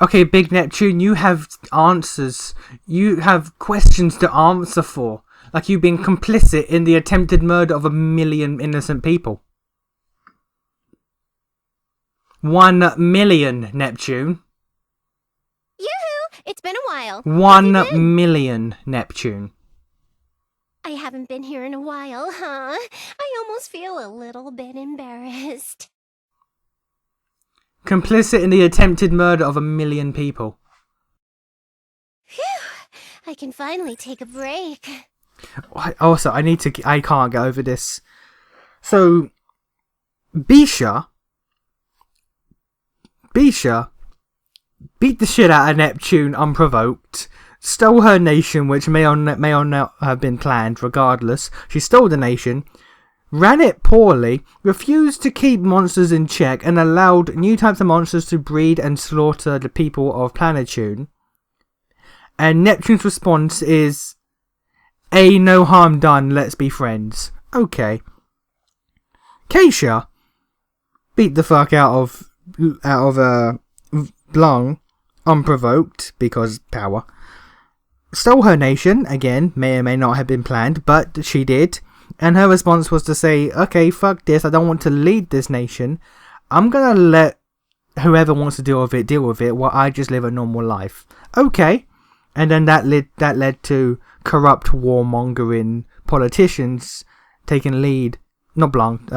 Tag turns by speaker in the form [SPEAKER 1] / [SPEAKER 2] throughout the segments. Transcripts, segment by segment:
[SPEAKER 1] Okay, Big Neptune, you have answers. You have questions to answer for. Like you've been complicit in the attempted murder of 1,000,000 innocent people. 1,000,000, Neptune.
[SPEAKER 2] Yoo-hoo! It's been a while.
[SPEAKER 1] 1,000,000, Neptune.
[SPEAKER 2] I haven't been here in a while, huh? I almost feel a little bit embarrassed.
[SPEAKER 1] Complicit in the attempted murder of 1,000,000 people.
[SPEAKER 2] Phew! I can finally take a break.
[SPEAKER 1] Also, I can't get over this. So, Bisha beat the shit out of Neptune unprovoked, stole her nation, which may or not have been planned. Regardless, she stole the nation, ran it poorly, refused to keep monsters in check, and allowed new types of monsters to breed and slaughter the people of Planetune. And Neptune's response is, no harm done, let's be friends. Okay. Keisha beat the fuck out of Blanc unprovoked, because power. Stole her nation, again, may or may not have been planned, but she did. And her response was to say, okay, fuck this, I don't want to lead this nation. I'm gonna let whoever wants to deal with it, while I just live a normal life. Okay. And then that led to corrupt warmongering politicians taking lead. Not Blanc,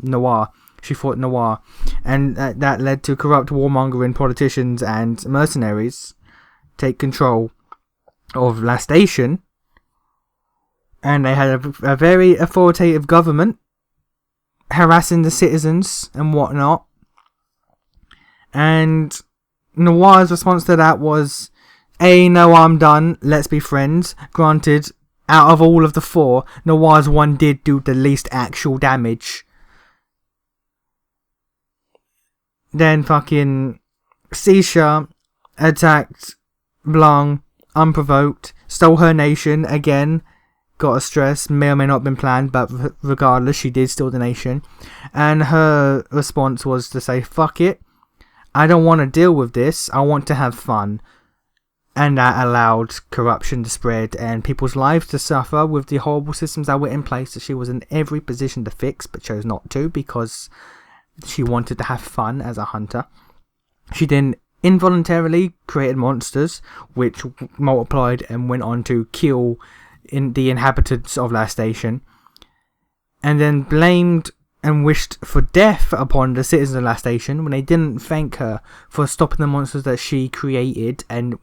[SPEAKER 1] Noir. She fought Noir. And that led to corrupt warmongering politicians and mercenaries take control of La Station. And they had a very authoritative government harassing the citizens and whatnot. And Noir's response to that was, no, I'm done, let's be friends. Granted, out of all of the four, Noir's one did do the least actual damage. Then fucking Sisha attacked Blanc unprovoked, stole her nation again, got a stress, may or may not have been planned, but regardless, she did steal the nation. And her response was to say, fuck it, I don't want to deal with this, I want to have fun. And that allowed corruption to spread and people's lives to suffer with the horrible systems that were in place that she was in every position to fix, but chose not to because she wanted to have fun as a hunter. She then involuntarily created monsters, which multiplied and went on to kill the inhabitants of La Station, and then blamed and wished for death upon the citizens of La Station when they didn't thank her for stopping the monsters that she created, and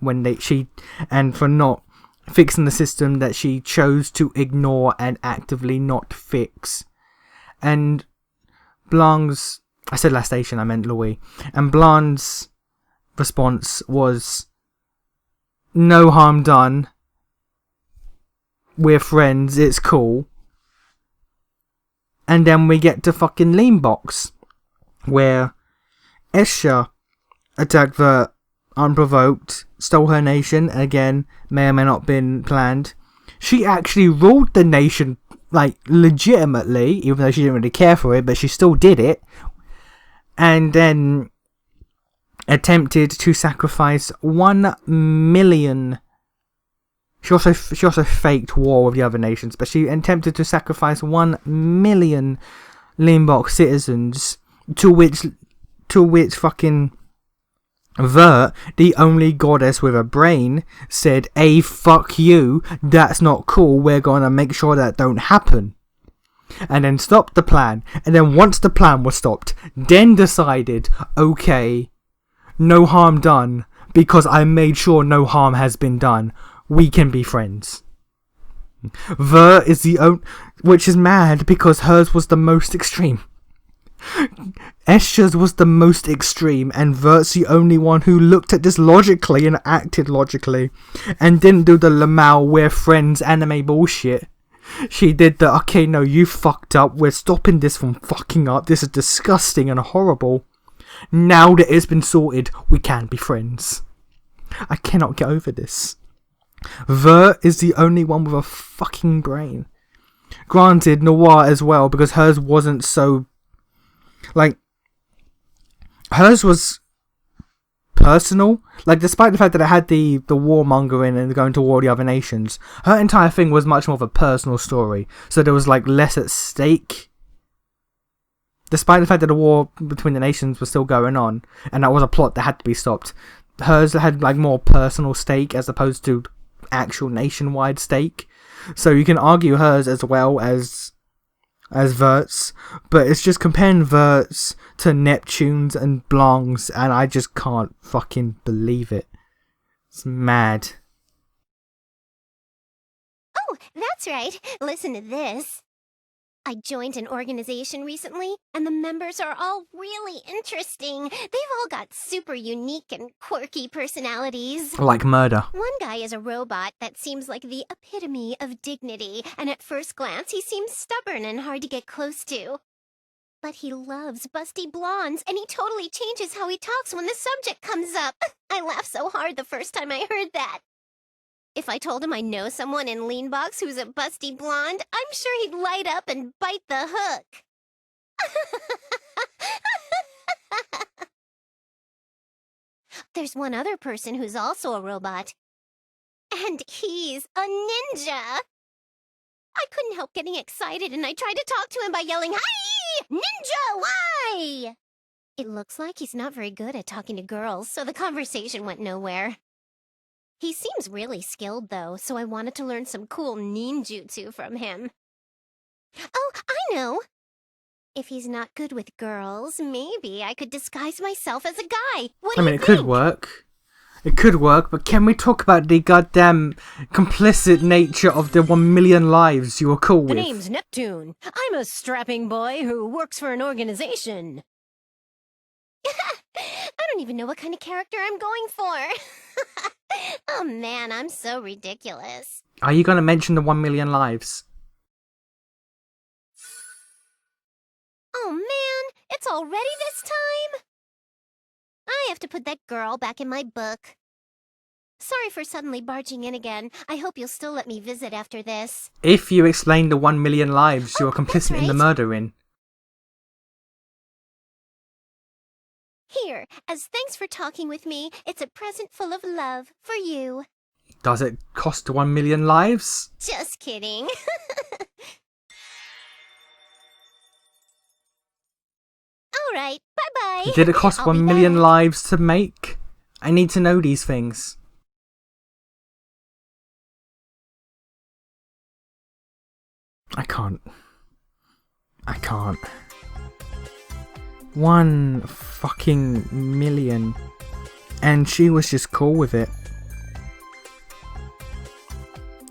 [SPEAKER 1] and for not fixing the system that she chose to ignore and actively not fix. And Blanc's, I said La Station, I meant Louis, and Blanc's response was, no harm done, we're friends, it's cool. And then we get to fucking Lean Box, where Escher attacked Vert unprovoked, stole her nation, again, may or may not have been planned. She actually ruled the nation, like, legitimately, even though she didn't really care for it, but she still did it. And then attempted to sacrifice 1,000,000. She also faked war with the other nations, but she attempted to sacrifice 1,000,000 Limbok citizens, to which fucking Vert, the only goddess with a brain, said, fuck you, that's not cool, we're gonna make sure that don't happen. And then stopped the plan, and then once the plan was stopped, then decided, okay, no harm done, because I made sure no harm has been done. We can be friends. Vert is the only, which is mad because hers was the most extreme. Escher's was the most extreme, and Vert's the only one who looked at this logically and acted logically, and didn't do the Lamau we're friends anime bullshit. She did the, okay, no, you fucked up, we're stopping this from fucking up, this is disgusting and horrible. Now that it's been sorted, we can be friends. I cannot get over this. Vert is the only one with a fucking brain. Granted, Noir as well, because hers wasn't so, like, hers was personal. Like, despite the fact that it had the warmongering and going to war the other nations, her entire thing was much more of a personal story. So there was, like, less at stake. Despite the fact that the war between the nations was still going on, and that was a plot that had to be stopped, hers had, like, more personal stake as opposed to actual nationwide stake. So you can argue hers as well as Vert's, but it's just comparing Vert's to Neptune's and Blanc's, and I just can't fucking believe it. It's mad.
[SPEAKER 2] Oh, that's right. Listen to this. I joined an organization recently, and the members are all really interesting. They've all got super unique and quirky personalities.
[SPEAKER 1] Like murder.
[SPEAKER 2] One guy is a robot that seems like the epitome of dignity, and at first glance he seems stubborn and hard to get close to. But he loves busty blondes, and he totally changes how he talks when the subject comes up. I laughed so hard the first time I heard that. If I told him I know someone in Leanbox who's a busty blonde, I'm sure he'd light up and bite the hook. There's one other person who's also a robot. And he's a ninja. I couldn't help getting excited, and I tried to talk to him by yelling, "Hi! Ninja, why?" It looks like he's not very good at talking to girls, so the conversation went nowhere. He seems really skilled, though, so I wanted to learn some cool ninjutsu from him. Oh, I know! If he's not good with girls, maybe I could disguise myself as a guy. What do you think?
[SPEAKER 1] It could work. It could work, but can we talk about the goddamn complicit nature of the 1 million lives you were cool with?
[SPEAKER 3] The name's Neptune. I'm a strapping boy who works for an organization.
[SPEAKER 2] I don't even know what kind of character I'm going for. Oh man, I'm so ridiculous.
[SPEAKER 1] Are you going to mention the 1 million lives?
[SPEAKER 2] Oh man, it's already this time? I have to put that girl back in my book. Sorry for suddenly barging in again. I hope you'll still let me visit after this.
[SPEAKER 1] If you explain the 1 million lives you are complicit in the
[SPEAKER 2] right.
[SPEAKER 1] murder in.
[SPEAKER 2] Here, as thanks for talking with me, it's a present full of love for you.
[SPEAKER 1] Does it cost 1 million lives?
[SPEAKER 2] Just kidding. Alright, bye-bye.
[SPEAKER 1] Did it cost
[SPEAKER 2] I'll
[SPEAKER 1] 1
[SPEAKER 2] be
[SPEAKER 1] million
[SPEAKER 2] back.
[SPEAKER 1] lives to make? I need to know these things. I can't. 1 fucking million. And she was just cool with it.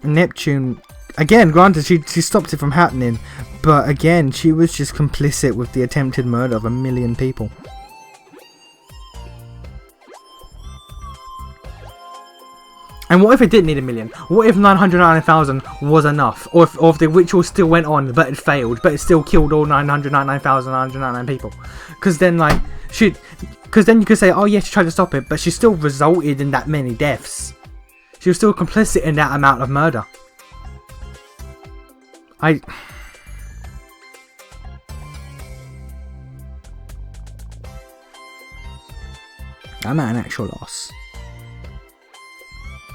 [SPEAKER 1] Neptune, again, granted, she stopped it from happening, but again, she was just complicit with the attempted murder of 1 million people. And what if it didn't need 1 million? What if 999,000 was enough? Or if the ritual still went on, but it failed, but it still killed all 999,999 people? Because then, like, because then you could say, oh yeah, she tried to stop it, but she still resulted in that many deaths. She was still complicit in that amount of murder. I'm at an actual loss.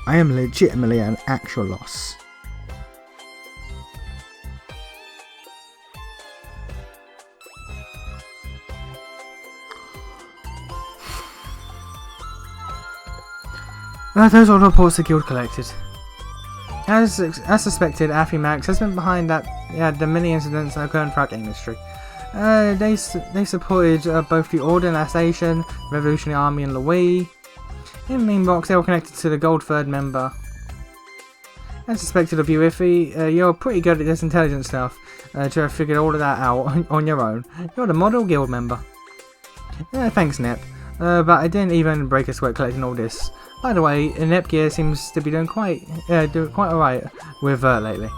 [SPEAKER 1] I am legitimately an actual loss. Those are the reports the guild collected. As suspected, Max has been behind the many incidents that occurred throughout the industry. They supported both the Order and IsNation, Revolutionary Army and Louis. In the main box, they were connected to the Gold Third member. As suspected of you, Iffy, you're pretty good at this intelligence stuff. To have figured all of that out on your own. You're the model guild member. Thanks, Nep. But I didn't even break a sweat collecting all this. By the way, Nepgear seems to be doing quite alright with Vert lately.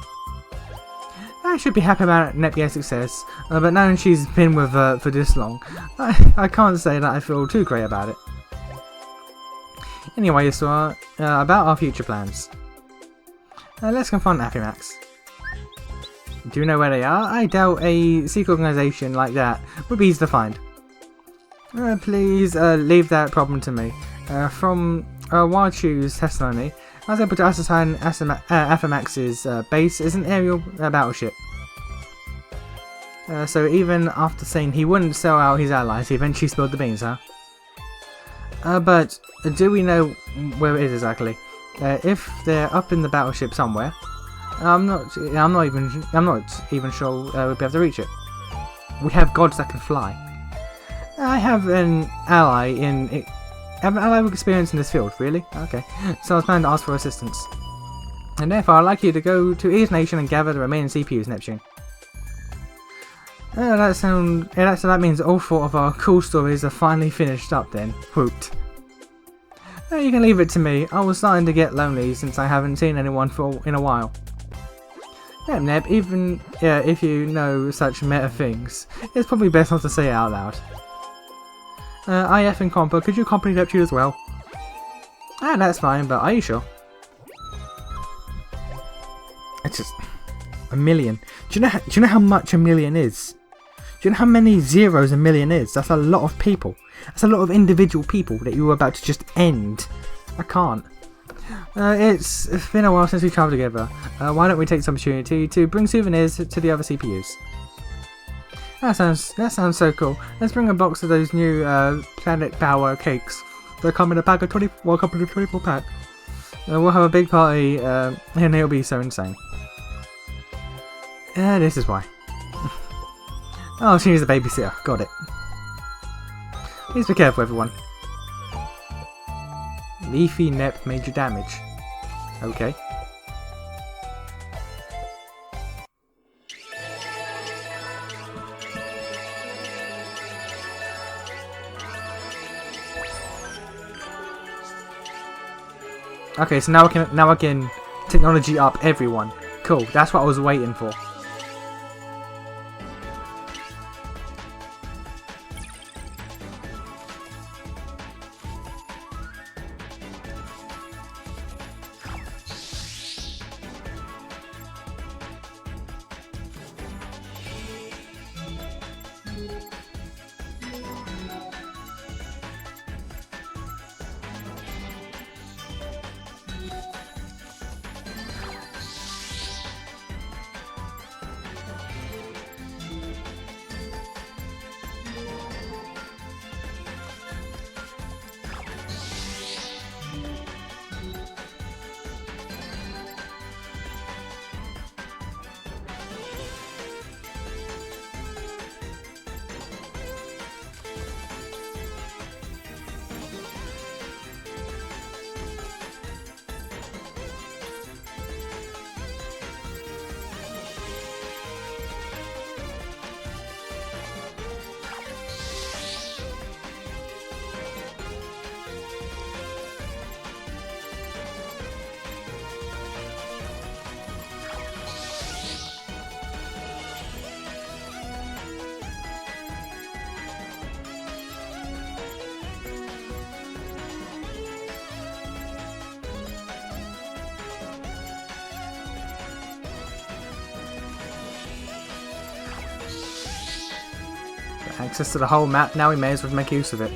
[SPEAKER 1] I should be happy about Nepgear's success, but now she's been with Vert for this long, I can't say that I feel too great about it. Anyway, so about our future plans. Let's confront Max. Do you know where they are? I doubt a secret organisation like that would be easy to find. Please leave that problem to me. From Wachu's testimony, I was able to ascertain FMX's base is an aerial battleship. So even after saying he wouldn't sell out his allies, he eventually spilled the beans, huh? But do we know where it is exactly? If they're up in the battleship somewhere, I'm not even sure we'll be able to reach it. We have gods that can fly. I have an ally with experience in this field, really? Okay. So I was planning to ask for assistance. And therefore I'd like you to go to IsNation and gather the remaining CPUs, Neptune. That means all 4 of our cool stories are finally finished up then. Whooped. You can leave it to me. I was starting to get lonely since I haven't seen anyone in a while. Yeah, Neb, even if you know such meta things, it's probably best not to say it out loud. IF and Compa, could you accompany Neptune as well? That's fine, but are you sure? It's just a million. Do you know how much a million is? Do you know how many zeros a million is? That's a lot of people. That's a lot of individual people that you were about to just end. I can't. It's been a while since we travelled together. Why don't we take this opportunity to bring souvenirs to the other CPUs? That sounds so cool. Let's bring a box of those new Planet Power cakes. They come in a pack of 24 pack. We'll have a big party and it'll be so insane. This is why. Oh, she needs a babysitter. Got it. Please be careful, everyone. Leafy Nep major damage. Okay. Okay, so now I can technology up everyone. Cool. That's what I was waiting for. Access to the whole map, now we may as well make use of it.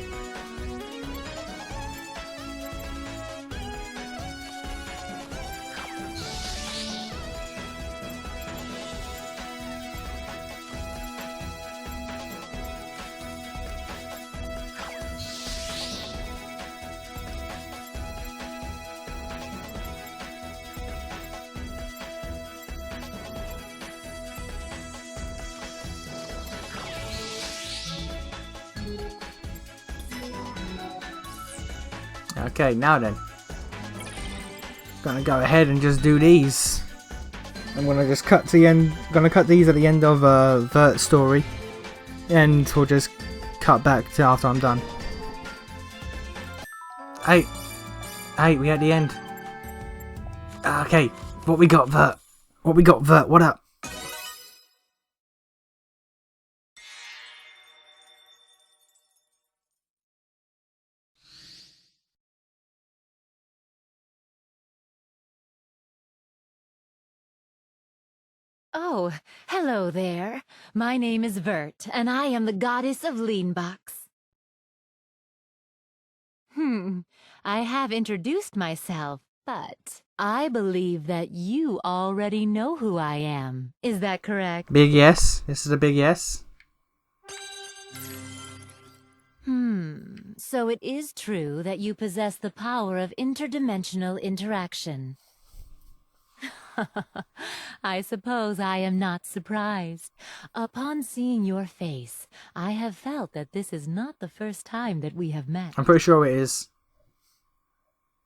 [SPEAKER 1] Okay, now then. Gonna go ahead and just do these. I'm gonna just cut to the end. Gonna cut these at the end of Vert story, and we'll just cut back to after I'm done. Hey, we at the end. Okay, what we got, Vert? What up?
[SPEAKER 3] Oh, hello there. My name is Vert, and I am the goddess of Leanbox. I have introduced myself, but I believe that you already know who I am. Is that correct?
[SPEAKER 1] Big yes. This is a big yes.
[SPEAKER 3] So it is true that you possess the power of interdimensional interaction. I suppose I am not surprised. Upon seeing your face, I have felt that this is not the first time that we have met.
[SPEAKER 1] I'm pretty sure it is.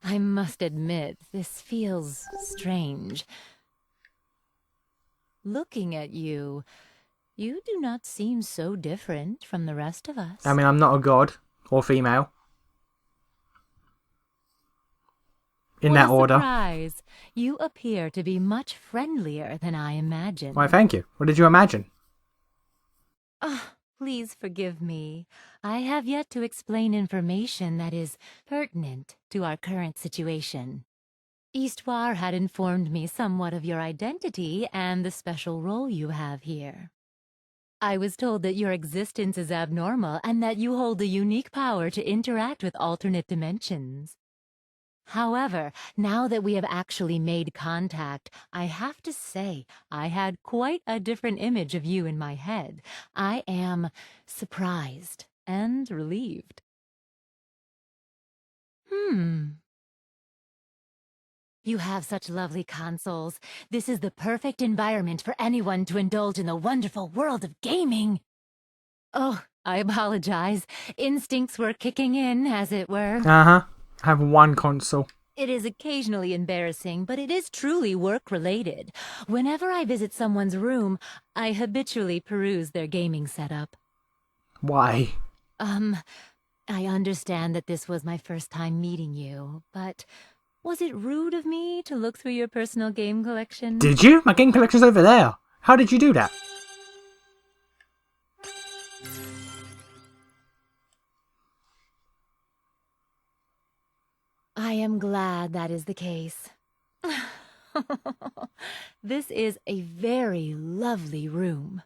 [SPEAKER 3] I must admit, this feels strange. Looking at you, you do not seem so different from the rest of us.
[SPEAKER 1] I mean, I'm not a god or female. In that order.
[SPEAKER 3] Surprise! You appear to be much friendlier than I imagined.
[SPEAKER 1] Why, thank you. What did you imagine?
[SPEAKER 3] Please forgive me. I have yet to explain information that is pertinent to our current situation. Histoire had informed me somewhat of your identity and the special role you have here. I was told that your existence is abnormal and that you hold a unique power to interact with alternate dimensions. However, now that we have actually made contact, I have to say I had quite a different image of you in my head. I am surprised and relieved. You have such lovely consoles. This is the perfect environment for anyone to indulge in the wonderful world of gaming. Oh, I apologize. Instincts were kicking in, as it were.
[SPEAKER 1] I have one console.
[SPEAKER 3] It is occasionally embarrassing, but it is truly work-related. Whenever I visit someone's room, I habitually peruse their gaming setup.
[SPEAKER 1] Why?
[SPEAKER 3] I understand that this was my first time meeting you, but was it rude of me to look through your personal game collection?
[SPEAKER 1] Did you? My game collection's over there. How did you do that?
[SPEAKER 3] I am glad that is the case. This is a very lovely room.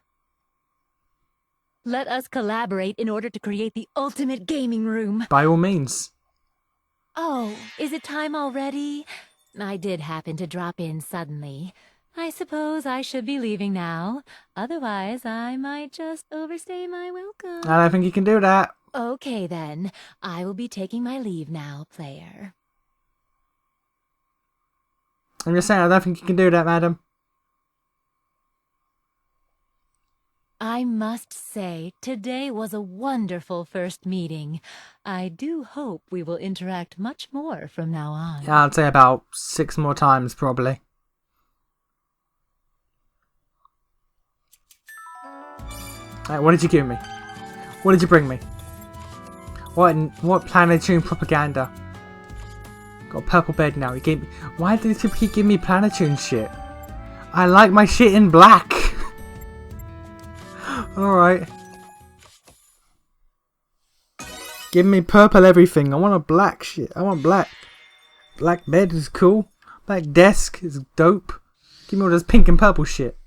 [SPEAKER 3] Let us collaborate in order to create the ultimate gaming room.
[SPEAKER 1] By all means.
[SPEAKER 3] Oh, is it time already? I did happen to drop in suddenly. I suppose I should be leaving now. Otherwise, I might just overstay my welcome.
[SPEAKER 1] I don't think you can do that.
[SPEAKER 3] Okay, then. I will be taking my leave now, player.
[SPEAKER 1] I'm just saying, I don't think you can do that, madam.
[SPEAKER 3] I must say, today was a wonderful first meeting. I do hope we will interact much more from now on.
[SPEAKER 1] Yeah, I'd say about 6 more times, probably. Alright, what did you give me? What did you bring me? What Planetune propaganda? Got a purple bed now. You gave me. Why do you keep giving me Planetune shit? I like my shit in black. Alright. Give me purple everything. I want a black shit. I want black. Black bed is cool. Black desk is dope. Give me all this pink and purple shit.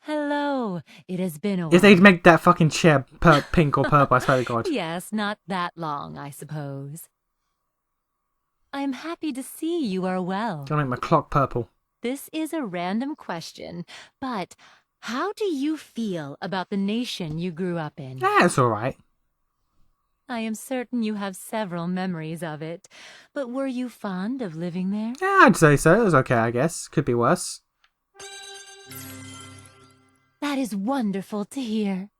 [SPEAKER 3] Hello. It has been a while.
[SPEAKER 1] If they'd make that fucking chair pink or purple, I swear to God.
[SPEAKER 3] Yes, not that long, I suppose. I am happy to see you are well.
[SPEAKER 1] Gonna make my clock purple.
[SPEAKER 3] This is a random question, but how do you feel about the nation you grew up in?
[SPEAKER 1] Yeah, it's alright.
[SPEAKER 3] I am certain you have several memories of it, but were you fond of living there?
[SPEAKER 1] Yeah, I'd say so. It was okay, I guess. Could be worse.
[SPEAKER 3] That is wonderful to hear.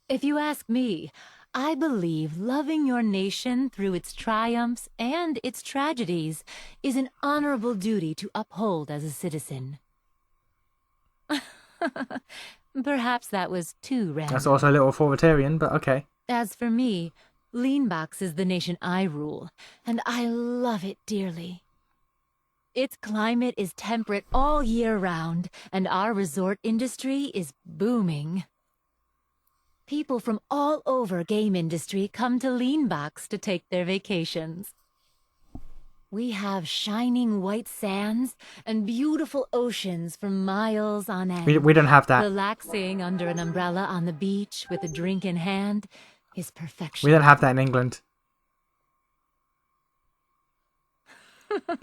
[SPEAKER 3] If you ask me, I believe loving your nation through its triumphs and its tragedies is an honorable duty to uphold as a citizen. Perhaps that was too random.
[SPEAKER 1] That's also a little authoritarian, but okay.
[SPEAKER 3] As for me, Leanbox is the nation I rule, and I love it dearly. Its climate is temperate all year round, and our resort industry is booming. People from all over game industry come to Leanbox to take their vacations. We have shining white sands and beautiful oceans for miles on end.
[SPEAKER 1] We don't have that.
[SPEAKER 3] Relaxing under an umbrella on the beach with a drink in hand is perfection.
[SPEAKER 1] We don't have that in England.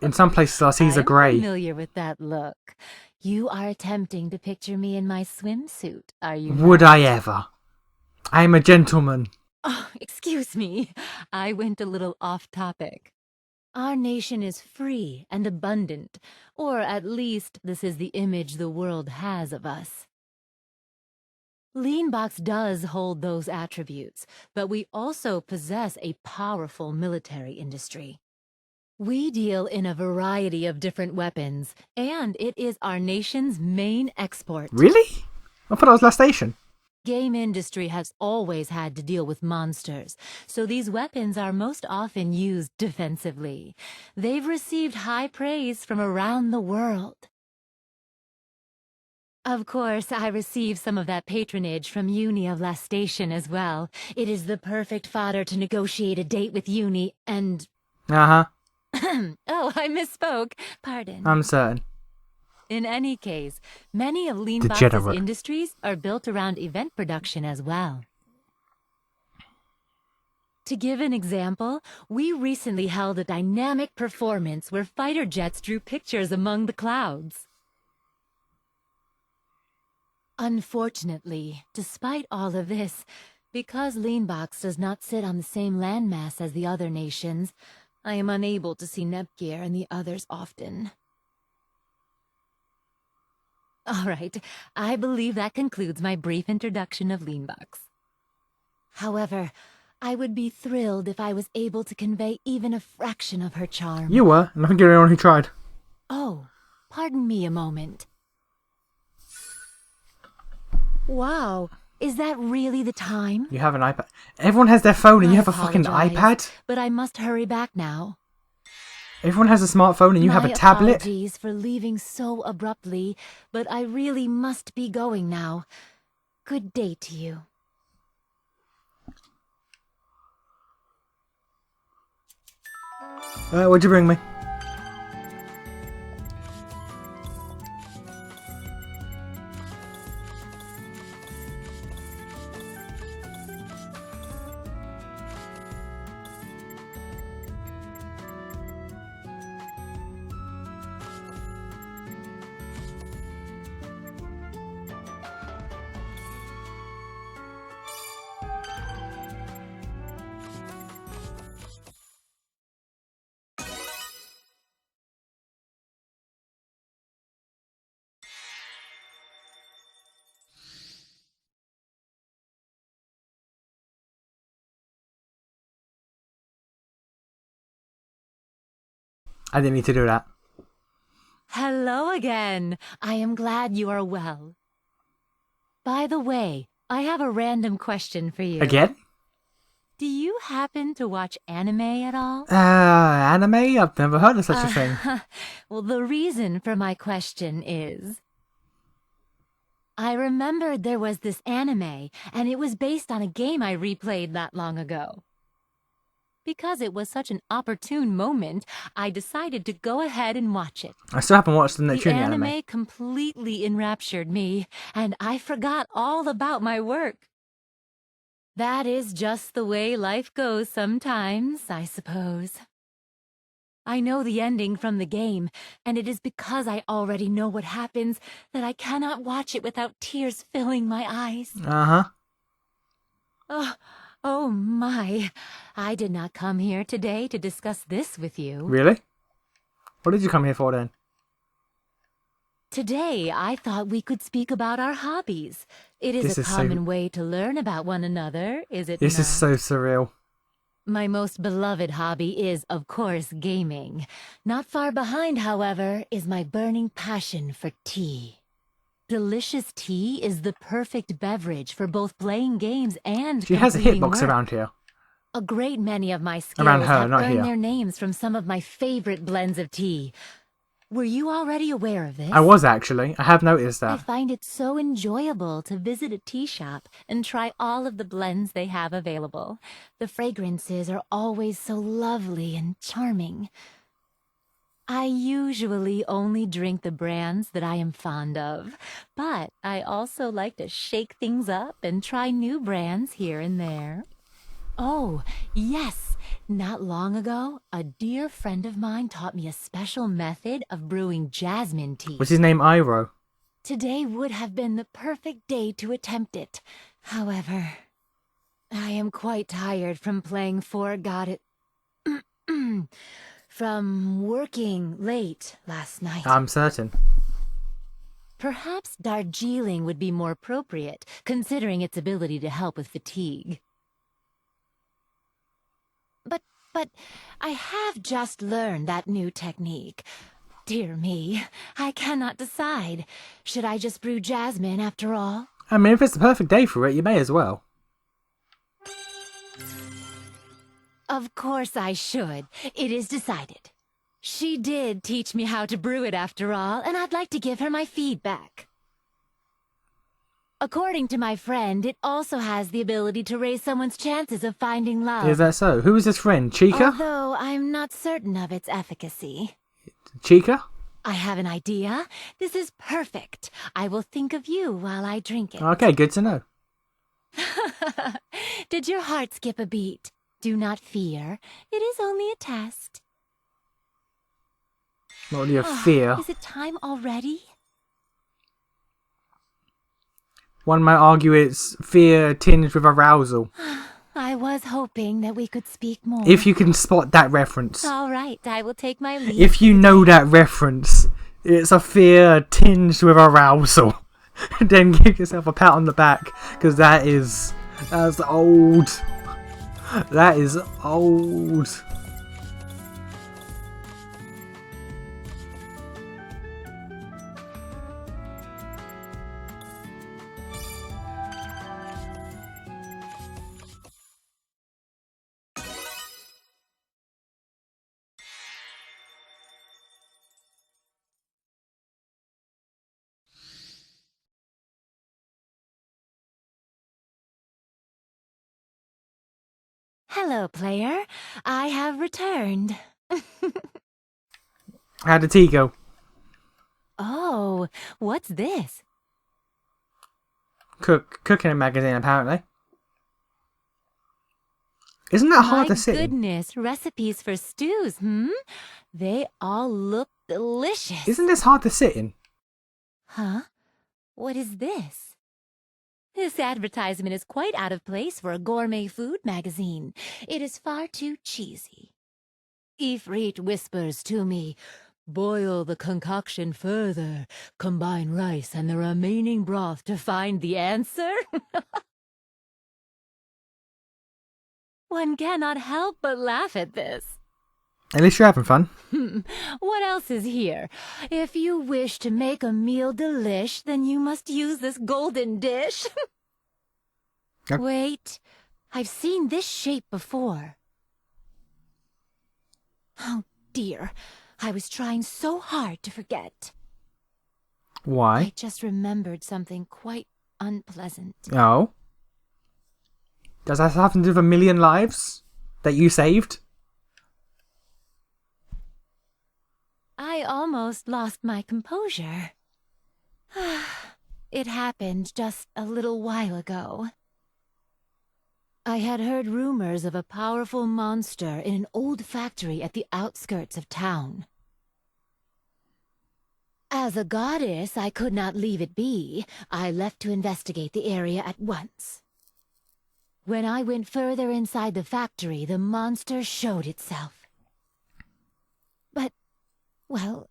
[SPEAKER 1] In some places our seas are grey.
[SPEAKER 3] I'm familiar with that look. You are attempting to picture me in my swimsuit, are you
[SPEAKER 1] Would
[SPEAKER 3] not?
[SPEAKER 1] I ever? I am a gentleman.
[SPEAKER 3] Oh, excuse me. I went a little off topic. Our nation is free and abundant, or at least this is the image the world has of us. Leanbox does hold those attributes, but we also possess a powerful military industry. We deal in a variety of different weapons, and it is our nation's main export.
[SPEAKER 1] Really? I thought that was last station.
[SPEAKER 3] Game industry has always had to deal with monsters, so these weapons are most often used defensively. They've received high praise from around the world. Of course, I receive some of that patronage from Uni of last station as well. It is the perfect fodder to negotiate a date with Uni and...
[SPEAKER 1] Uh-huh.
[SPEAKER 3] Oh, I misspoke. Pardon.
[SPEAKER 1] I'm certain.
[SPEAKER 3] In any case, many of Leanbox's
[SPEAKER 1] Degenerate.
[SPEAKER 3] industries are built around event production as well. To give an example, we recently held a dynamic performance where fighter jets drew pictures among the clouds. Unfortunately, despite all of this, because Leanbox does not sit on the same landmass as the other nations, I am unable to see Nepgear and the others often. All right, I believe that concludes my brief introduction of Leanbox. However, I would be thrilled if I was able to convey even a fraction of her charm.
[SPEAKER 1] You were, and I think you're the only one who tried.
[SPEAKER 3] Oh, pardon me a moment. Wow, is that really the time?
[SPEAKER 1] You have an iPad. Everyone has their phone and you
[SPEAKER 3] I
[SPEAKER 1] have a fucking
[SPEAKER 3] apologize,
[SPEAKER 1] iPad?
[SPEAKER 3] But I must hurry back now.
[SPEAKER 1] Everyone has a smartphone and you have a tablet?
[SPEAKER 3] My apologies for leaving so abruptly, but I really must be going now. Good day to you.
[SPEAKER 1] What'd you bring me? I didn't need to do that.
[SPEAKER 3] Hello again. I am glad you are well. By the way, I have a random question for you.
[SPEAKER 1] Again?
[SPEAKER 3] Do you happen to watch anime at all?
[SPEAKER 1] Anime? I've never heard of such a thing.
[SPEAKER 3] Well, the reason for my question is... I remembered there was this anime, and it was based on a game I replayed not long ago. Because it was such an opportune moment, I decided to go ahead and watch it.
[SPEAKER 1] I still haven't watched the
[SPEAKER 3] The
[SPEAKER 1] Neptunia
[SPEAKER 3] anime completely enraptured me, and I forgot all about my work. That is just the way life goes sometimes, I suppose. I know the ending from the game, and it is because I already know what happens that I cannot watch it without tears filling my eyes.
[SPEAKER 1] Uh-huh.
[SPEAKER 3] Oh my. I did not come here today to discuss this with you.
[SPEAKER 1] Really? What did you come here for then?
[SPEAKER 3] Today, I thought we could speak about our hobbies. It is
[SPEAKER 1] This
[SPEAKER 3] a
[SPEAKER 1] is so-
[SPEAKER 3] common way to learn about one another, is it
[SPEAKER 1] This
[SPEAKER 3] not?
[SPEAKER 1] is so surreal.
[SPEAKER 3] My most beloved hobby is, of course, gaming. Not far behind, however, is my burning passion for tea. Delicious tea is the perfect beverage for both playing games and
[SPEAKER 1] She has a
[SPEAKER 3] completing
[SPEAKER 1] hitbox
[SPEAKER 3] work.
[SPEAKER 1] around here.
[SPEAKER 3] A great many of my skills
[SPEAKER 1] Around her,
[SPEAKER 3] have
[SPEAKER 1] not
[SPEAKER 3] earned
[SPEAKER 1] here.
[SPEAKER 3] their names from some of my favorite blends of tea. Were you already aware of this?
[SPEAKER 1] I was actually. I have noticed
[SPEAKER 3] I
[SPEAKER 1] that.
[SPEAKER 3] find it so enjoyable to visit a tea shop and try all of the blends they have available. The fragrances are always so lovely and charming. I usually only drink the brands that I am fond of, but I also like to shake things up and try new brands here and there. Oh, yes. Not long ago, a dear friend of mine taught me a special method of brewing jasmine tea.
[SPEAKER 1] What's his name? Iroh.
[SPEAKER 3] Today would have been the perfect day to attempt it. However, I am quite tired from playing Forgotten... from working late last night.
[SPEAKER 1] I'm certain.
[SPEAKER 3] Perhaps Darjeeling would be more appropriate, considering its ability to help with fatigue. But I have just learned that new technique. Dear me, I cannot decide. Should I just brew jasmine after all?
[SPEAKER 1] I mean, if it's the perfect day for it, you may as well.
[SPEAKER 3] Of course I should. It is decided. She did teach me how to brew it after all, and I'd like to give her my feedback. According to my friend, it also has the ability to raise someone's chances of finding love.
[SPEAKER 1] Is that so? Who is this friend? Chica?
[SPEAKER 3] Although I'm not certain of its efficacy.
[SPEAKER 1] Chica?
[SPEAKER 3] I have an idea. This is perfect. I will think of you while I drink it.
[SPEAKER 1] Okay, good to know.
[SPEAKER 3] Did your heart skip a beat? Do not fear. It is only a test.
[SPEAKER 1] Not really a fear.
[SPEAKER 3] Is it time already?
[SPEAKER 1] One might argue it's fear tinged with arousal.
[SPEAKER 3] I was hoping that we could speak more.
[SPEAKER 1] If you can spot that reference.
[SPEAKER 3] All right, I will take my leave.
[SPEAKER 1] If you know that reference, it's a fear tinged with arousal. Then give yourself a pat on the back, because that's old. That is old.
[SPEAKER 3] Hello, player. I have returned.
[SPEAKER 1] How did tea go?
[SPEAKER 3] Oh, what's this?
[SPEAKER 1] Cooking magazine, apparently. Isn't that hard to
[SPEAKER 3] My
[SPEAKER 1] sit in?
[SPEAKER 3] goodness, recipes for stews, They all look delicious.
[SPEAKER 1] Isn't this hard to sit in?
[SPEAKER 3] Huh? What is this? This advertisement is quite out of place for a gourmet food magazine. It is far too cheesy. Ifrit whispers to me, boil the concoction further. Combine rice and the remaining broth to find the answer. One cannot help but laugh at this.
[SPEAKER 1] At least you're having fun.
[SPEAKER 3] What else is here? If you wish to make a meal delish, then you must use this golden dish.
[SPEAKER 1] Yep.
[SPEAKER 3] Wait, I've seen this shape before. Oh dear, I was trying so hard to forget.
[SPEAKER 1] Why?
[SPEAKER 3] I just remembered something quite unpleasant.
[SPEAKER 1] Oh? Does that have to do with 1,000,000 lives that you saved?
[SPEAKER 3] I almost lost my composure. It happened just a little while ago. I had heard rumors of a powerful monster in an old factory at the outskirts of town. As a goddess, I could not leave it be. I left to investigate the area at once. When I went further inside the factory, the monster showed itself. But, well,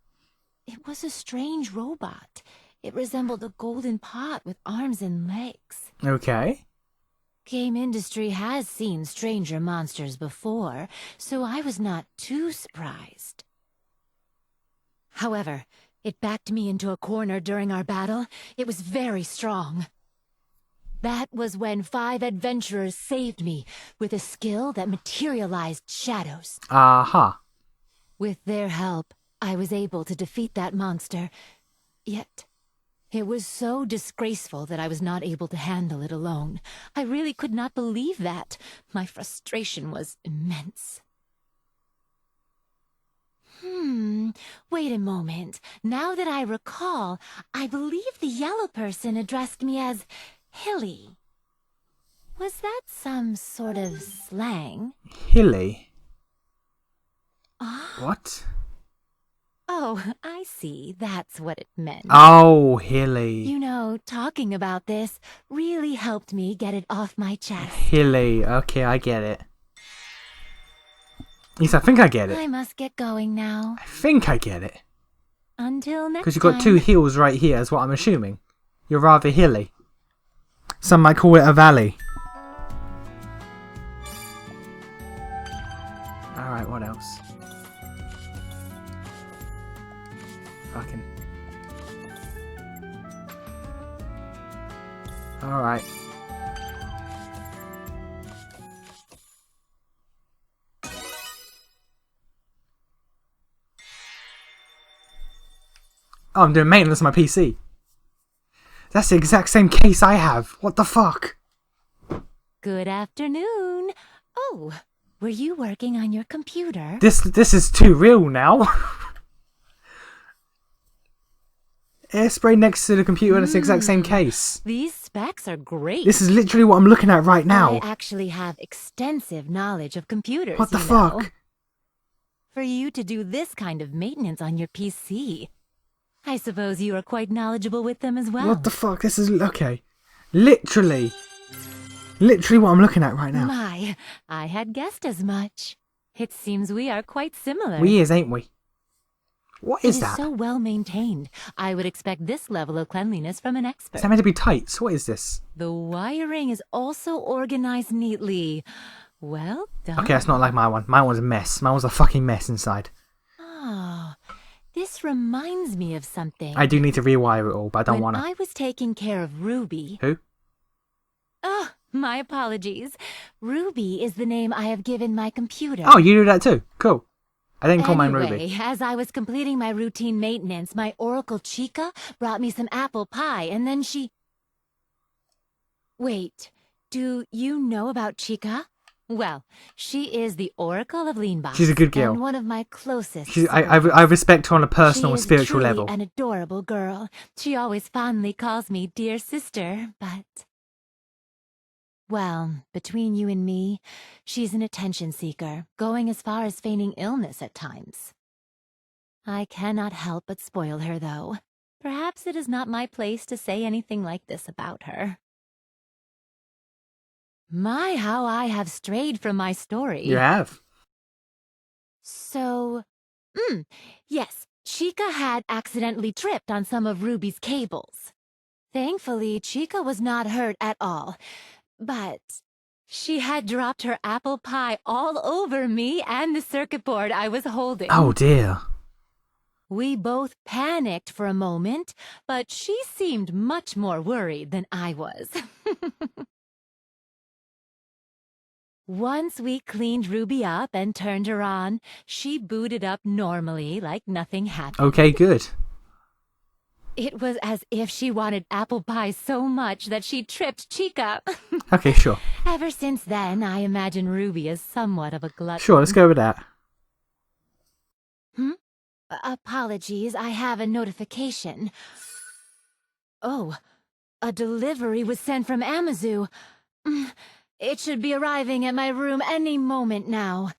[SPEAKER 3] it was a strange robot. It resembled a golden pot with arms and legs.
[SPEAKER 1] Okay.
[SPEAKER 3] Game industry has seen stranger monsters before, so I was not too surprised. However, it backed me into a corner during our battle. It was very strong. That was when 5 adventurers saved me with a skill that materialized shadows.
[SPEAKER 1] Aha.
[SPEAKER 3] With their help, I was able to defeat that monster. Yet, it was so disgraceful that I was not able to handle it alone. I really could not believe that. My frustration was immense. Wait a moment. Now that I recall, I believe the yellow person addressed me as Hilly. Was that some sort of slang?
[SPEAKER 1] Hilly?
[SPEAKER 3] Ah.
[SPEAKER 1] What?
[SPEAKER 3] Oh, I see. That's what it meant.
[SPEAKER 1] Oh, Hilly.
[SPEAKER 3] You know, talking about this really helped me get it off my chest.
[SPEAKER 1] Hilly. Okay, I get it. At least I think I get it.
[SPEAKER 3] I must get going now.
[SPEAKER 1] I think I get it.
[SPEAKER 3] Until next time.
[SPEAKER 1] Because you've got two hills right here, is what I'm assuming. You're rather hilly. Some might call it a valley. Alright, what else? Fucking. Alright. Oh, I'm doing maintenance on my PC. That's the exact same case I have. What the fuck?
[SPEAKER 3] Good afternoon. Oh, were you working on your computer?
[SPEAKER 1] This is too real now. Airspray next to the computer and it's the exact same case.
[SPEAKER 3] These specs are great.
[SPEAKER 1] This is literally what I'm looking at right now.
[SPEAKER 3] I actually have extensive knowledge of computers.
[SPEAKER 1] What the
[SPEAKER 3] you
[SPEAKER 1] fuck?
[SPEAKER 3] know. For you to do this kind of maintenance on your PC, I suppose you are quite knowledgeable with them as well.
[SPEAKER 1] What the fuck? This is okay. Literally what I'm looking at right now.
[SPEAKER 3] My, I had guessed as much. It seems we are quite similar.
[SPEAKER 1] We is, ain't we? What is
[SPEAKER 3] It
[SPEAKER 1] that?
[SPEAKER 3] is so well maintained. I would expect this level of cleanliness from an expert.
[SPEAKER 1] Is that meant to be tights? What is this?
[SPEAKER 3] The wiring is also organized neatly. Well done.
[SPEAKER 1] Okay, that's not like my one. My one's a mess. My one's a fucking mess inside.
[SPEAKER 3] Oh, this reminds me of something.
[SPEAKER 1] I do need to rewire it all, but I don't want
[SPEAKER 3] When
[SPEAKER 1] to.
[SPEAKER 3] I was taking care of Ruby...
[SPEAKER 1] Who?
[SPEAKER 3] Oh, my apologies. Ruby is the name I have given my computer.
[SPEAKER 1] Oh, you do that too? Cool. I didn't call mine Ruby.
[SPEAKER 3] Anyway, as I was completing my routine maintenance, my Oracle Chica brought me some apple pie, and then she... Wait, do you know about Chica? Well, she is the Oracle of Leanbox.
[SPEAKER 1] She's a good girl.
[SPEAKER 3] And one of my closest.
[SPEAKER 1] I respect her on a personal and
[SPEAKER 3] She is
[SPEAKER 1] spiritual
[SPEAKER 3] truly
[SPEAKER 1] level.
[SPEAKER 3] an adorable girl. She always fondly calls me dear sister, but... Well, between you and me, she's an attention seeker, going as far as feigning illness at times. I cannot help but spoil her, though. Perhaps it is not my place to say anything like this about her. My, how I have strayed from my story.
[SPEAKER 1] You have.
[SPEAKER 3] So, yes, Chica had accidentally tripped on some of Ruby's cables. Thankfully, Chica was not hurt at all, but she had dropped her apple pie all over me and the circuit board I was holding.
[SPEAKER 1] Oh dear.
[SPEAKER 3] We both panicked for a moment, but she seemed much more worried than I was. Once we cleaned Ruby up and turned her on, she booted up normally like nothing happened.
[SPEAKER 1] Okay, good.
[SPEAKER 3] It was as if she wanted apple pie so much that she tripped Chica.
[SPEAKER 1] Okay, sure.
[SPEAKER 3] Ever since then, I imagine Ruby is somewhat of a glutton.
[SPEAKER 1] Sure, let's go with that.
[SPEAKER 3] Apologies, I have a notification. Oh, a delivery was sent from Amazu. It should be arriving at my room any moment now.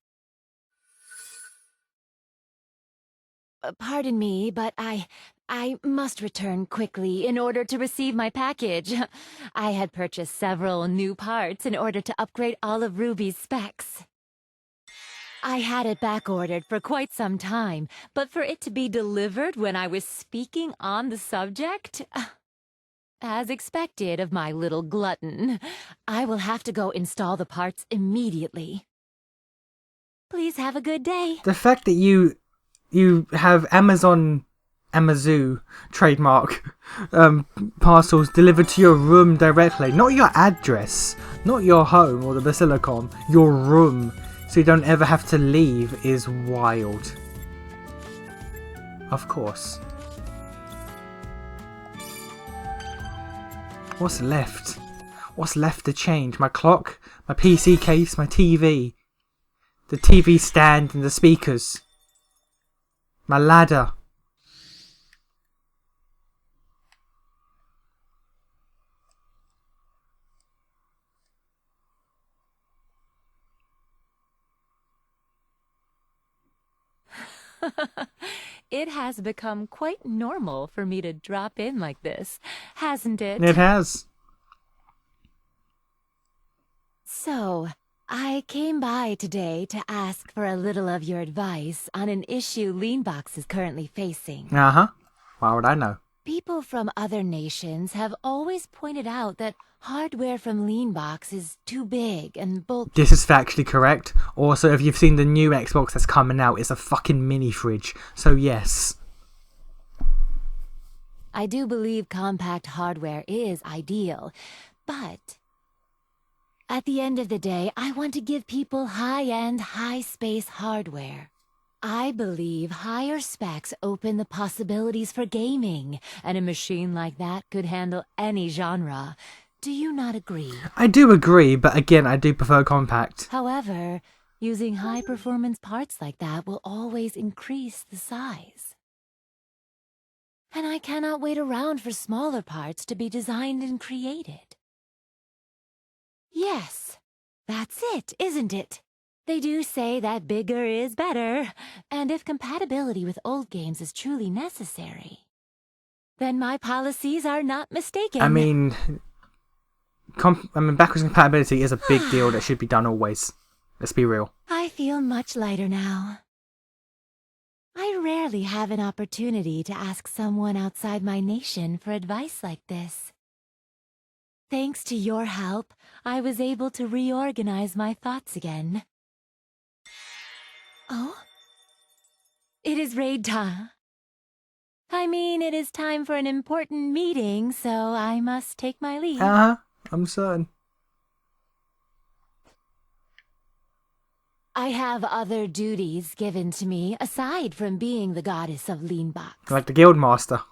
[SPEAKER 3] Pardon me, but I must return quickly in order to receive my package. I had purchased several new parts in order to upgrade all of Ruby's specs. I had it back-ordered for quite some time, but for it to be delivered when I was speaking on the subject... As expected of my little glutton, I will have to go install the parts immediately. Please have a good day.
[SPEAKER 1] The fact that you have Amazu trademark parcels delivered to your room directly, not your address, not your home or the Basilicom, your room, so you don't ever have to leave, is wild. Of course. What's left? What's left to change? My clock, my PC case, my TV, the TV stand and the speakers. My ladder.
[SPEAKER 3] It has become quite normal for me to drop in like this, hasn't it?
[SPEAKER 1] It has.
[SPEAKER 3] So, I came by today to ask for a little of your advice on an issue Leanbox is currently facing.
[SPEAKER 1] Uh-huh. Why would I know?
[SPEAKER 3] People from other nations have always pointed out that hardware from Leanbox is too big and bulky.
[SPEAKER 1] This is factually correct. Also, if you've seen the new Xbox that's coming out, it's a fucking mini fridge. So yes.
[SPEAKER 3] I do believe compact hardware is ideal, but at the end of the day, I want to give people high-end, high-space hardware. I believe higher specs open the possibilities for gaming, and a machine like that could handle any genre. Do you not agree?
[SPEAKER 1] I do agree, but again, I do prefer compact.
[SPEAKER 3] However, using high-performance parts like that will always increase the size. And I cannot wait around for smaller parts to be designed and created. Yes, that's it, isn't it? They do say that bigger is better, and if compatibility with old games is truly necessary, then my policies are not mistaken.
[SPEAKER 1] I mean, backwards compatibility is a big deal that should be done always. Let's be real.
[SPEAKER 3] I feel much lighter now. I rarely have an opportunity to ask someone outside my nation for advice like this. Thanks to your help, I was able to reorganize my thoughts again. Oh? It is raid time. I mean, it is time for an important meeting, so I must take my leave.
[SPEAKER 1] Uh-huh. I'm certain.
[SPEAKER 3] I have other duties given to me, aside from being the goddess of Leanbox.
[SPEAKER 1] Like the Guildmaster.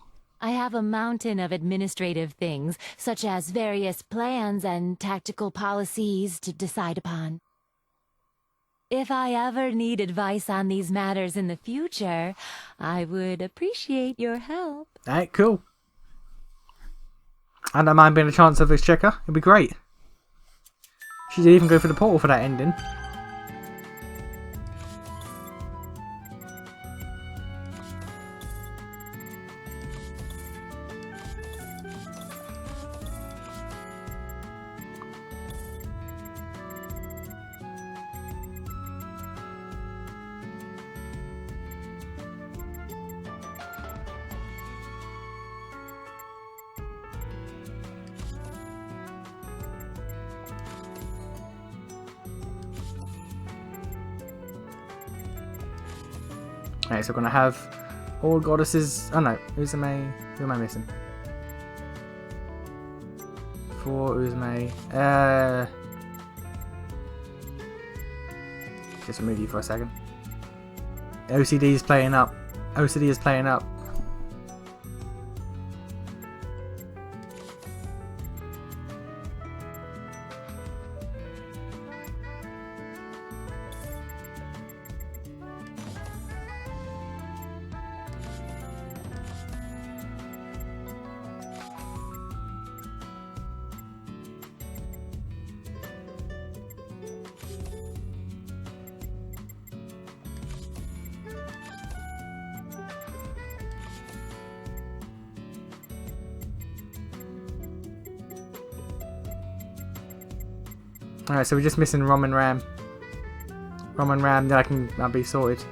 [SPEAKER 3] I have a mountain of administrative things, such as various plans and tactical policies to decide upon. If I ever need advice on these matters in the future, I would appreciate your help.
[SPEAKER 1] Alright, cool. I don't mind being a Chancellor of Exchequer. It'd be great. Should even go for the portal for that ending. Alright, so we're gonna have all goddesses. Oh no, Uzume. Who am I missing? 4 Uzume. Just remove you for a second. OCD is playing up. OCD is playing up. Alright, so we're just missing Rom and Ram. Rom and Ram, then I'll be sorted.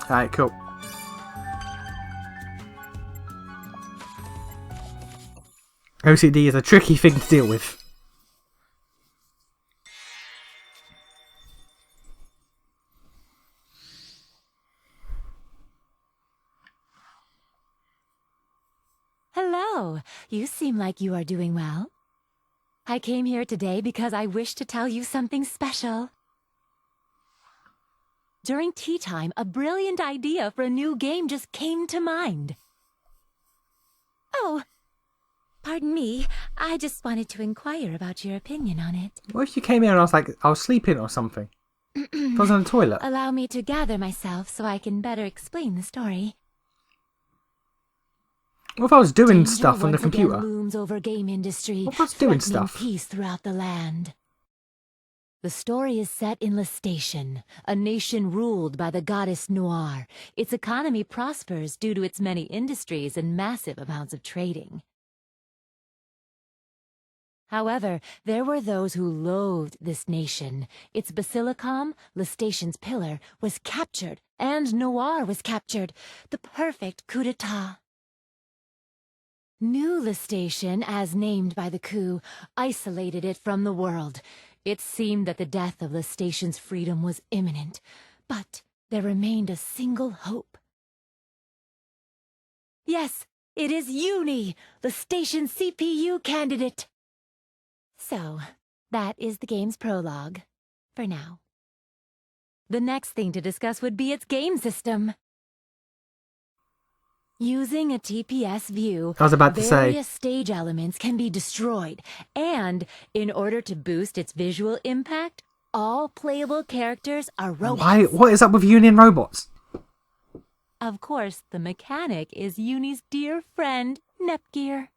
[SPEAKER 1] Alright, cool. OCD is a tricky thing to deal with.
[SPEAKER 3] Hello, you seem like you are doing well. I came here today because I wish to tell you something special. During tea time, a brilliant idea for a new game just came to mind. Oh, pardon me, I just wanted to inquire about your opinion on it.
[SPEAKER 1] What if you came here and I was sleeping or something? If I was on the toilet.
[SPEAKER 3] Allow me to gather myself so I can better explain the story.
[SPEAKER 1] What if I was doing
[SPEAKER 3] Danger
[SPEAKER 1] stuff on the
[SPEAKER 3] once again
[SPEAKER 1] computer?
[SPEAKER 3] looms over game industry,
[SPEAKER 1] What if I was doing
[SPEAKER 3] threatening
[SPEAKER 1] stuff?
[SPEAKER 3] peace throughout the land. The story is set in IsNation, a nation ruled by the goddess Noir. Its economy prospers due to its many industries and massive amounts of trading. However, there were those who loathed this nation. Its basilicom, IsNation's pillar, was captured, and Noir was captured. The perfect coup d'etat. New IsNation, as named by the coup, isolated it from the world. It seemed that the death of IsNation's freedom was imminent, but there remained a single hope. Yes, it is Uni, IsNation's CPU candidate. So, that is the game's prologue, for now. The next thing to discuss would be its game system. Using a TPS view,
[SPEAKER 1] I was about to say.
[SPEAKER 3] various stage elements can be destroyed, and in order to boost its visual impact, all playable characters are robots.
[SPEAKER 1] What is up with Union robots?
[SPEAKER 3] Of course, the mechanic is Uni's dear friend, Nepgear.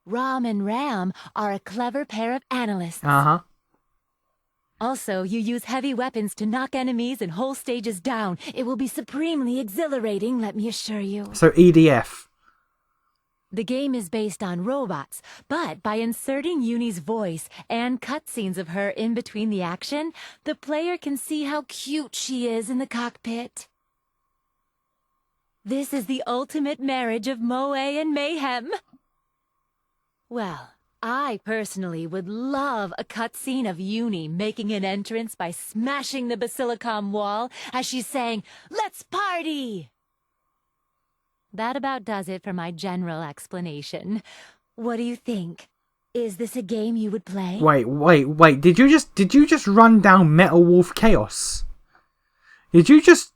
[SPEAKER 3] Rom and Ram are a clever pair of analysts.
[SPEAKER 1] Uh-huh.
[SPEAKER 3] Also, you use heavy weapons to knock enemies and whole stages down. It will be supremely exhilarating, let me assure you.
[SPEAKER 1] So EDF.
[SPEAKER 3] The game is based on robots, but by inserting Uni's voice and cutscenes of her in between the action, the player can see how cute she is in the cockpit. This is the ultimate marriage of moe and mayhem. Well, I personally would love a cutscene of Uni making an entrance by smashing the basilicom wall as she's saying, "Let's party!" That about does it for my general explanation. What do you think? Is this a game you would play?
[SPEAKER 1] Wait. Did you just run down Metal Wolf Chaos? Did you just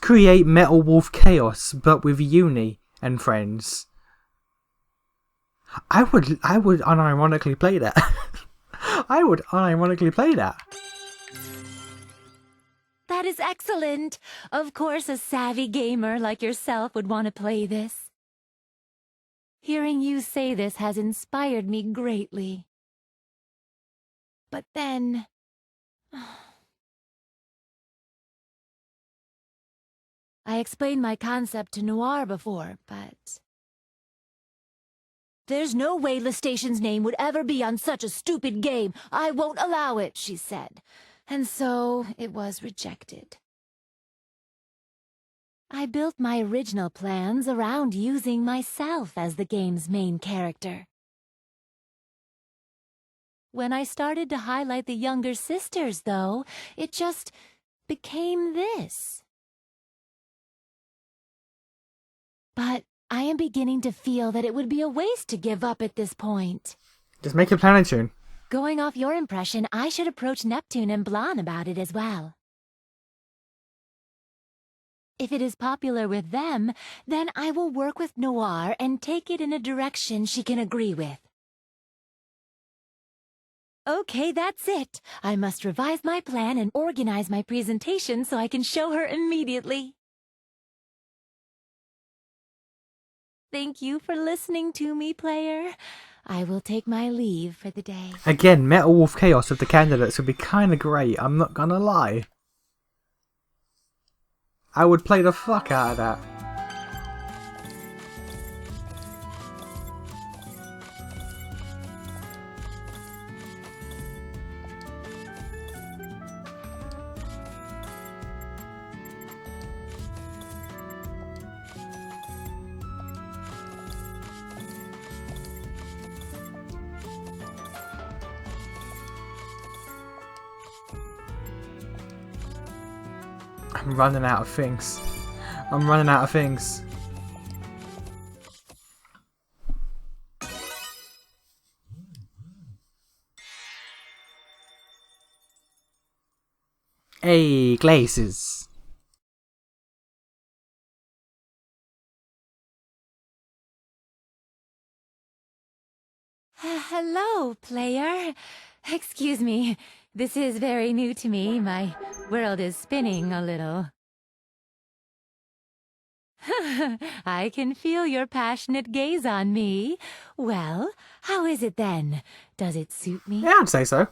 [SPEAKER 1] create Metal Wolf Chaos but with Uni and friends? I would unironically play that. I would unironically play that.
[SPEAKER 3] That is excellent. Of course, a savvy gamer like yourself would want to play this. Hearing you say this has inspired me greatly. But then... I explained my concept to Noir before, but... "There's no way IsNation's name would ever be on such a stupid game. I won't allow it," she said. And so it was rejected. I built my original plans around using myself as the game's main character. When I started to highlight the younger sisters, though, it just became this. But I am beginning to feel that it would be a waste to give up at this point.
[SPEAKER 1] Just make a Planetune.
[SPEAKER 3] Going off your impression, I should approach Neptune and Blanc about it as well. If it is popular with them, then I will work with Noir and take it in a direction she can agree with. Okay, that's it. I must revise my plan and organize my presentation so I can show her immediately. Thank you for listening to me, player. I will take my leave for the day.
[SPEAKER 1] Again, Metal Wolf Chaos with the candidates would be kind of great, I'm not gonna lie. I would play the fuck out of that. I'm running out of things. I'm running out of things. Hey, Glazes.
[SPEAKER 3] Hello, player. Excuse me. This is very new to me. My world is spinning a little. I can feel your passionate gaze on me. Well, how is it then? Does it suit me?
[SPEAKER 1] Yeah, I'd say so.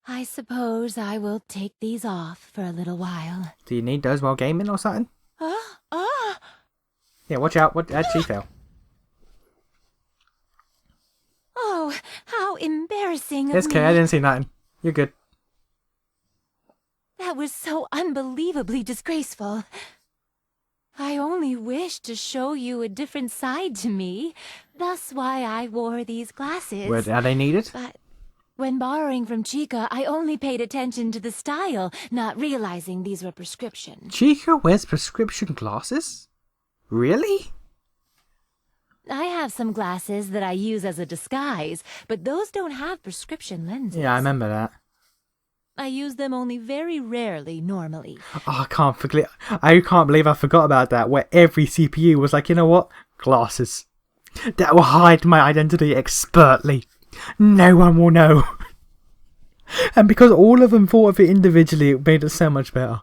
[SPEAKER 3] I suppose I will take these off for a little while.
[SPEAKER 1] Do you need those while gaming or something? Yeah, watch out. What? How'd she fail?
[SPEAKER 3] Oh, how embarrassing of
[SPEAKER 1] It's okay,
[SPEAKER 3] me.
[SPEAKER 1] I didn't see nothing. You're good.
[SPEAKER 3] That was so unbelievably disgraceful. I only wished to show you a different side to me. That's why I wore these glasses.
[SPEAKER 1] Are they needed?
[SPEAKER 3] But when borrowing from Chica, I only paid attention to the style, not realizing these were prescription.
[SPEAKER 1] Chica wears prescription glasses? Really?
[SPEAKER 3] I have some glasses that I use as a disguise, but those don't have prescription lenses.
[SPEAKER 1] Yeah, I remember that.
[SPEAKER 3] I use them only very rarely normally.
[SPEAKER 1] Oh, I can't believe I forgot about that, where every CPU was like, you know what? Glasses. That will hide my identity expertly. No one will know. And because all of them thought of it individually, it made it so much better.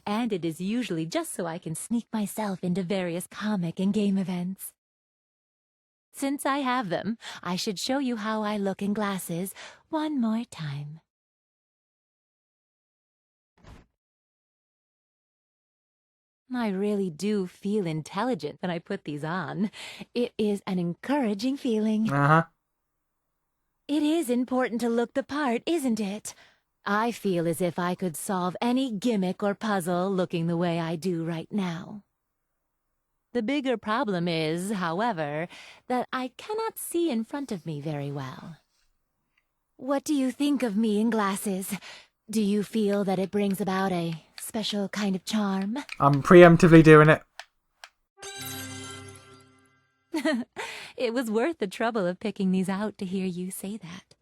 [SPEAKER 3] And it is usually just so I can sneak myself into various comic and game events. Since I have them, I should show you how I look in glasses one more time. I really do feel intelligent when I put these on. It is an encouraging feeling.
[SPEAKER 1] Uh-huh.
[SPEAKER 3] It is important to look the part, isn't it? I feel as if I could solve any gimmick or puzzle looking the way I do right now. The bigger problem is, however, that I cannot see in front of me very well. What do you think of me in glasses? Do you feel that it brings about a special kind of charm?
[SPEAKER 1] I'm preemptively doing it.
[SPEAKER 3] It was worth the trouble of picking these out to hear you say that.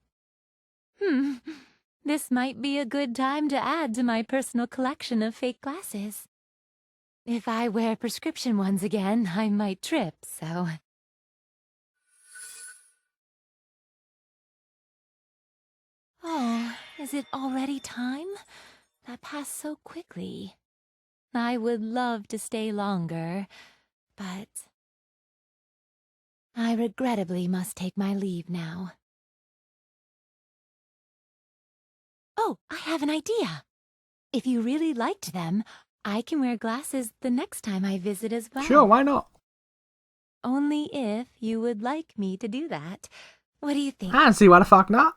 [SPEAKER 3] This might be a good time to add to my personal collection of fake glasses. If I wear prescription ones again, I might trip, so... Oh, is it already time? That passed so quickly. I would love to stay longer, but... I regrettably must take my leave now. Oh, I have an idea. If you really liked them, I can wear glasses the next time I visit as well.
[SPEAKER 1] Sure, why not?
[SPEAKER 3] Only if you would like me to do that. What do you think?
[SPEAKER 1] I don't see why the fuck not.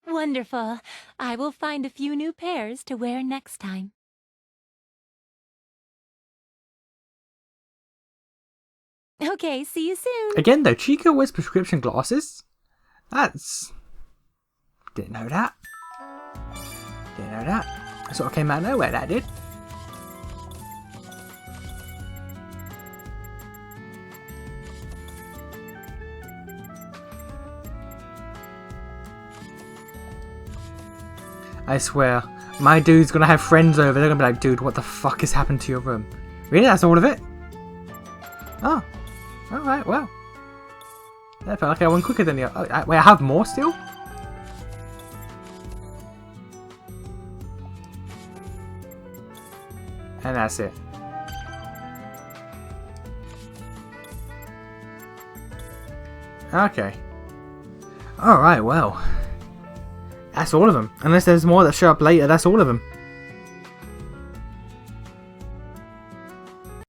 [SPEAKER 3] Wonderful. I will find a few new pairs to wear next time. Okay, see you soon.
[SPEAKER 1] Again though, Chica wears prescription glasses? Didn't know that. Didn't know that. That sort of came out of nowhere, that did. I swear, my dude's gonna have friends over. They're gonna be like, dude, what the fuck has happened to your room? Really? That's all of it? Oh. Alright, well. That felt like I went quicker than the other. Wait, I have more still? And that's it. Okay. Alright, well. That's all of them. Unless there's more that show up later, that's all of them.